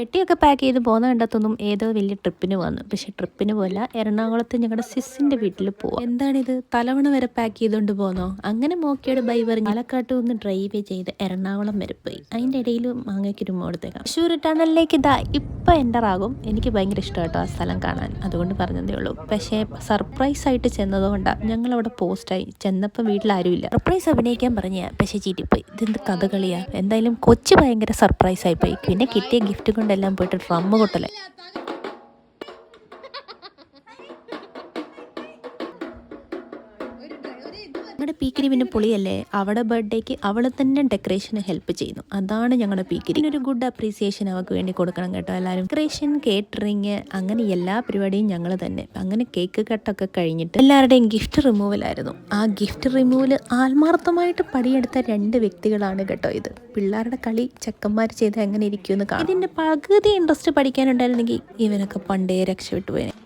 പെട്ടിയൊക്കെ പാക്ക് ചെയ്ത് പോകുന്ന കണ്ടത്തൊന്നും ഏതോ വലിയ ട്രിപ്പിന് വന്നു. പക്ഷെ ട്രിപ്പിന് പോയില്ല, എറണാകുളത്ത് ഞങ്ങളുടെ സിസ്സിൻ്റെ വീട്ടിൽ പോവാം. എന്താണിത്, തലവണ വരെ പാക്ക് ചെയ്തുകൊണ്ട് പോന്നോ? അങ്ങനെ മോക്കയുടെ ബൈ പറഞ്ഞ് പാലക്കാട്ട് ഒന്ന് ഡ്രൈവ് ചെയ്ത് എറണാകുളം വരെ പോയി. അതിൻ്റെ ഇടയിൽ മാങ്ങയ്ക്ക് ഒരു കൊടുത്തേക്കാം. തൃശ്ശൂർ ടണലിലേക്ക് ഇതാ ഇപ്പം എൻ്റർ ആകും. എനിക്ക് ഭയങ്കര ഇഷ്ടം കേട്ടോ ആ സ്ഥലം കാണാൻ, അതുകൊണ്ട് പറഞ്ഞതേ ഉള്ളൂ. പക്ഷേ സർപ്രൈസ് ആയിട്ട് ചെന്നതുകൊണ്ടാണ് ഞങ്ങളവിടെ പോസ്റ്റായി. ചെന്നപ്പോൾ വീട്ടിലാരുമില്ല. സർപ്രൈസ് അഭിനയിക്കാൻ പറഞ്ഞ പക്ഷേ ചീറ്റിപ്പോയി. ഇതെന്ത് കഥകളിയാ. എന്തായാലും കൊച്ചു ഭയങ്കര സർപ്രൈസ് ആയിപ്പോയി. പിന്നെ കിട്ടിയ ഗിഫ്റ്റ് കൊണ്ട് എല്ലാം പോയിട്ട് ഡ്രമ്മ് കൊട്ടലേ. നമ്മുടെ പീക്കിരി പിന്നെ പൊളിയല്ലേ. അവിടെ ബർത്ത്ഡേക്ക് അവൾ തന്നെ ഡെക്കറേഷന് ഹെൽപ്പ് ചെയ്യുന്നു. അതാണ് ഞങ്ങളുടെ പീക്കിരി. ഒരു ഗുഡ് അപ്രീസിയേഷൻ അവർക്ക് വേണ്ടി കൊടുക്കണം കേട്ടോ എല്ലാവരും. ഡെക്കറേഷൻ, കേറ്ററിങ്, അങ്ങനെ എല്ലാ പരിപാടിയും ഞങ്ങൾ തന്നെ. അങ്ങനെ കേക്ക് കട്ടൊക്കെ കഴിഞ്ഞിട്ട് എല്ലാവരുടെയും ഗിഫ്റ്റ് റിമൂവലായിരുന്നു. ആ ഗിഫ്റ്റ് റിമൂവൽ ആത്മാർത്ഥമായിട്ട് പണിയെടുത്ത 2 വ്യക്തികളാണ് കേട്ടോ ഇത്. പിള്ളേരുടെ കളി ചെക്കന്മാർ ചെയ്ത് എങ്ങനെ ഇരിക്കുമെന്ന് കാണാം. ഇതിൻ്റെ പകുതി ഇൻട്രസ്റ്റ് പഠിക്കാനുണ്ടായിരുന്നെങ്കിൽ ഇവനൊക്കെ പണ്ടേ രക്ഷപ്പെട്ടു പോയേനെ.